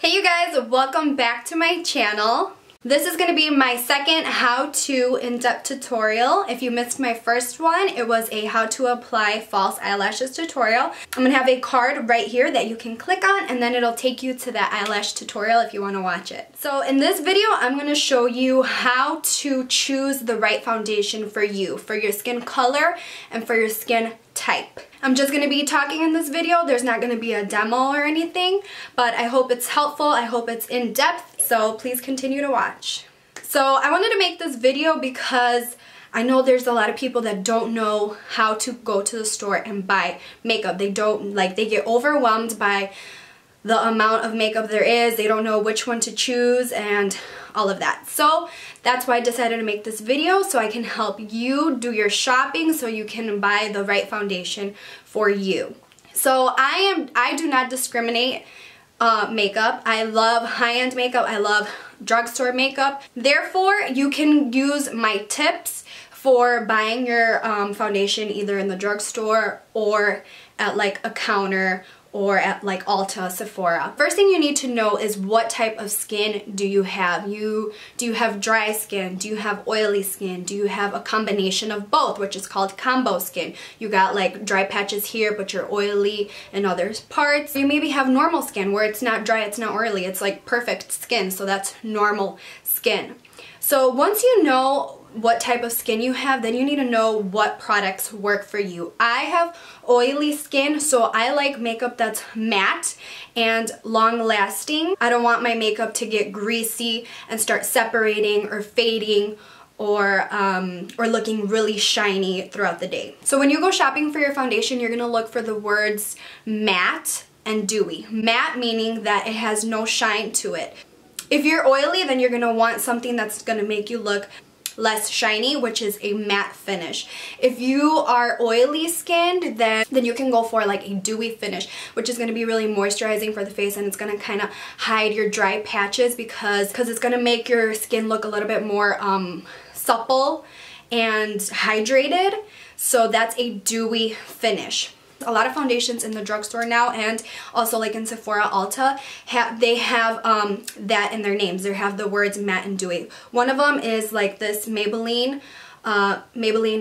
Hey you guys, welcome back to my channel. This is going to be my second how-to in-depth tutorial. If you missed my first one, it was a how to apply false eyelashes tutorial. I'm going to have a card right here that you can click on and then it'll take you to that eyelash tutorial if you want to watch it. So in this video, I'm going to show you how to choose the right foundation for you, for your skin color and for your skin type. I'm just going to be talking in this video. There's not going to be a demo or anything, but I hope it's helpful. I hope it's in depth, so please continue to watch. So I wanted to make this video because I know there's a lot of people that don't know how to go to the store and buy makeup. They get overwhelmed by the amount of makeup there is. They don't know which one to choose and all of that. So that's why I decided to make this video, so I can help you do your shopping so you can buy the right foundation for you. So I do not discriminate makeup. I love high-end makeup. I love drugstore makeup. Therefore, you can use my tips for buying your foundation either in the drugstore or at like a counter or at like Ulta, Sephora. First thing you need to know is what type of skin do you have? Do you have dry skin? Do you have oily skin? Do you have a combination of both, which is called combo skin? You got like dry patches here, but you're oily in other parts. You maybe have normal skin where it's not dry, it's not oily, it's like perfect skin, so that's normal skin. So once you know what type of skin you have, then you need to know what products work for you. I have oily skin, so I like makeup that's matte and long lasting. I don't want my makeup to get greasy and start separating or fading or looking really shiny throughout the day. So when you go shopping for your foundation, you're gonna look for the words matte and dewy. Matte meaning that it has no shine to it. If you're oily, then you're gonna want something that's gonna make you look less shiny, which is a matte finish. If you are oily skinned, then you can go for like a dewy finish, which is going to be really moisturizing for the face, and it's going to kind of hide your dry patches because it's going to make your skin look a little bit more supple and hydrated. So that's a dewy finish. A lot of foundations in the drugstore now, and also like in Sephora, Ulta, they have that in their names. They have the words matte and dewy. One of them is like this Maybelline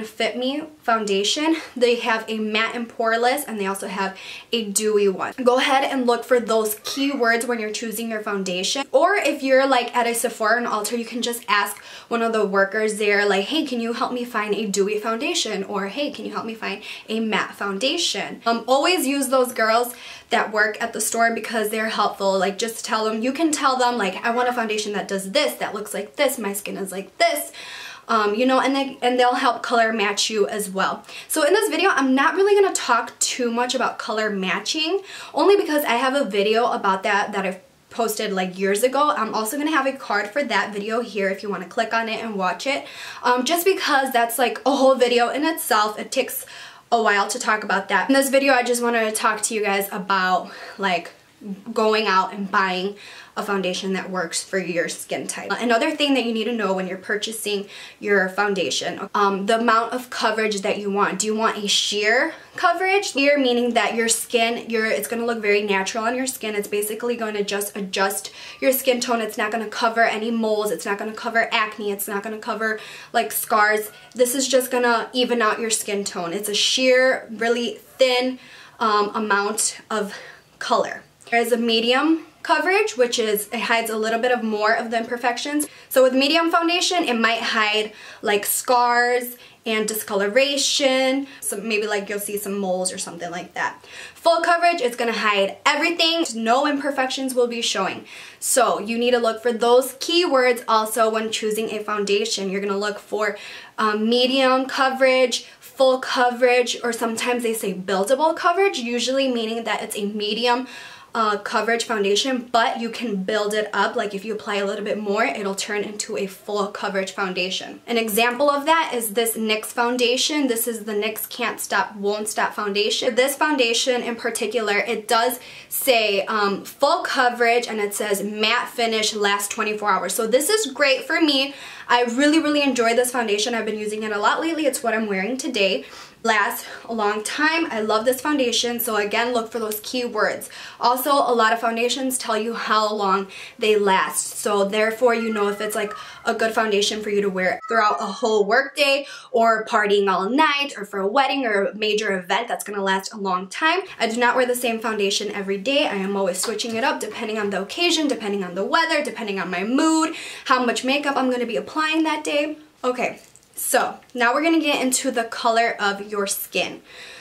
Fit Me foundation. They have a matte and poreless, and they also have a dewy one. Go ahead and look for those keywords when you're choosing your foundation. Or if you're like at a Sephora and Ulta, you can just ask one of the workers there, like, hey, can you help me find a dewy foundation? Or hey, can you help me find a matte foundation? Always use those girls that work at the store because they're helpful. Like, just tell them, you can tell them like, I want a foundation that does this, that looks like this, my skin is like this. You know, and they'll help color match you as well. So in this video, I'm not really going to talk too much about color matching, only because I have a video about that I've posted like years ago. I'm also going to have a card for that video here if you want to click on it and watch it, just because that's like a whole video in itself. It takes a while to talk about that. In this video, I just wanted to talk to you guys about like going out and buying a foundation that works for your skin type. Another thing that you need to know when you're purchasing your foundation, the amount of coverage that you want. Do you want a sheer coverage? Sheer meaning that your skin, it's going to look very natural on your skin. It's basically going to just adjust your skin tone. It's not going to cover any moles. It's not going to cover acne. It's not going to cover like scars. This is just going to even out your skin tone. It's a sheer, really thin amount of color. There's a medium coverage, which is, it hides a little bit of more of the imperfections. So with medium foundation, it might hide like scars and discoloration, so maybe like you'll see some moles or something like that. Full coverage, it's gonna hide everything. No imperfections will be showing. So you need to look for those keywords also when choosing a foundation. You're gonna look for medium coverage, full coverage, or sometimes they say buildable coverage, usually meaning that it's a medium coverage foundation, but you can build it up. Like if you apply a little bit more, it'll turn into a full coverage foundation. An example of that is this NYX foundation. This is the NYX Can't Stop Won't Stop foundation. This foundation in particular, it does say full coverage, and it says matte finish, lasts 24 hours. So this is great for me. I really enjoy this foundation. I've been using it a lot lately. It's what I'm wearing today. last a long time. I love this foundation, so again, look for those keywords. Also, a lot of foundations tell you how long they last, so therefore you know if it's like a good foundation for you to wear throughout a whole workday or partying all night or for a wedding or a major event that's gonna last a long time. I do not wear the same foundation every day. I am always switching it up depending on the occasion, depending on the weather, depending on my mood, how much makeup I'm gonna be applying that day. Okay. So now we're gonna get into the color of your skin.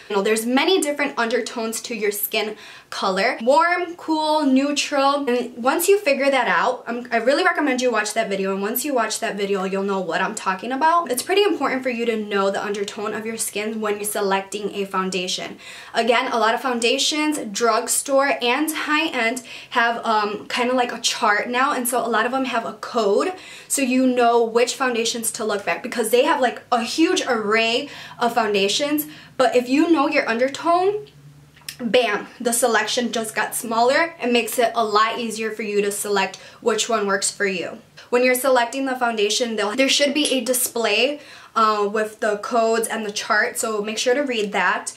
You know, there's many different undertones to your skin color. Warm, cool, neutral. And once you figure that out, I really recommend you watch that video. And once you watch that video, you'll know what I'm talking about. It's pretty important for you to know the undertone of your skin when you're selecting a foundation. Again, a lot of foundations, drugstore and high-end have kind of like a chart now. And so a lot of them have a code so you know which foundations to look back because they have like a huge array of foundations. But if you know your undertone, bam, the selection just got smaller and makes it a lot easier for you to select which one works for you. When you're selecting the foundation, there should be a display with the codes and the chart, so make sure to read that.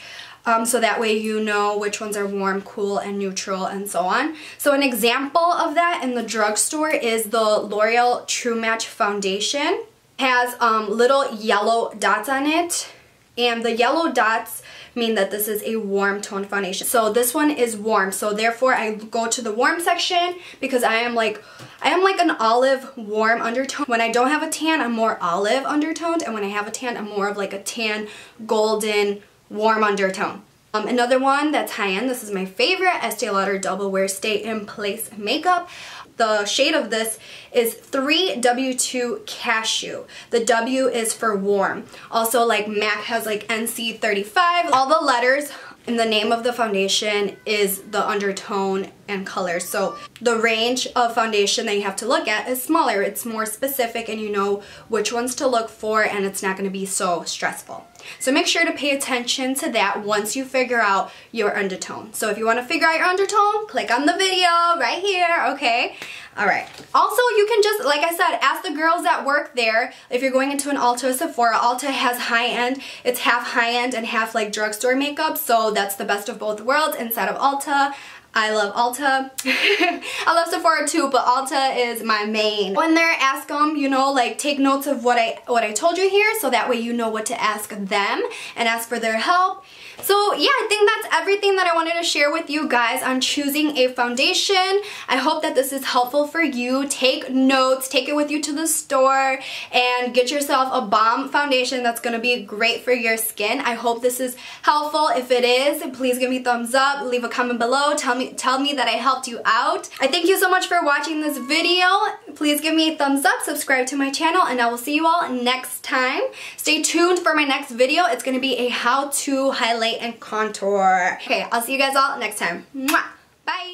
So that way you know which ones are warm, cool, and neutral, and so on. So an example of that in the drugstore is the L'Oreal True Match Foundation. It has little yellow dots on it. And the yellow dots mean that this is a warm tone foundation. So this one is warm. So therefore I go to the warm section because I am like an olive warm undertone. When I don't have a tan, I'm more olive undertoned. And when I have a tan, I'm more of like a tan, golden, warm undertone. Another one that's high-end, this is my favorite, Estee Lauder Double Wear Stay in Place Makeup. The shade of this is 3W2 Cashew. The W is for warm. Also, like MAC has like NC35. All the letters in the name of the foundation is the undertone and color. So the range of foundation that you have to look at is smaller. It's more specific and you know which ones to look for and it's not going to be so stressful. So make sure to pay attention to that once you figure out your undertone. So if you want to figure out your undertone, click on the video right here, okay? Alright. Also, you can just, like I said, ask the girls that work there. If you're going into an Ulta or Sephora, Ulta has high-end. It's half high-end and half like drugstore makeup, so that's the best of both worlds inside of Ulta. I love Ulta. I love Sephora too, but Ulta is my main. When they're ask them, you know, like take notes of what I told you here so that way you know what to ask them and ask for their help. So yeah, I think that's everything that I wanted to share with you guys on choosing a foundation. I hope that this is helpful for you. Take notes, take it with you to the store, and get yourself a bomb foundation that's going to be great for your skin. I hope this is helpful. If it is, please give me a thumbs up, leave a comment below, tell me that I helped you out. I thank you so much for watching this video. Please give me a thumbs up, subscribe to my channel, and I will see you all next time. Stay tuned for my next video. It's going to be a how to highlight and contour. Okay, I'll see you guys all next time. Mwah! Bye!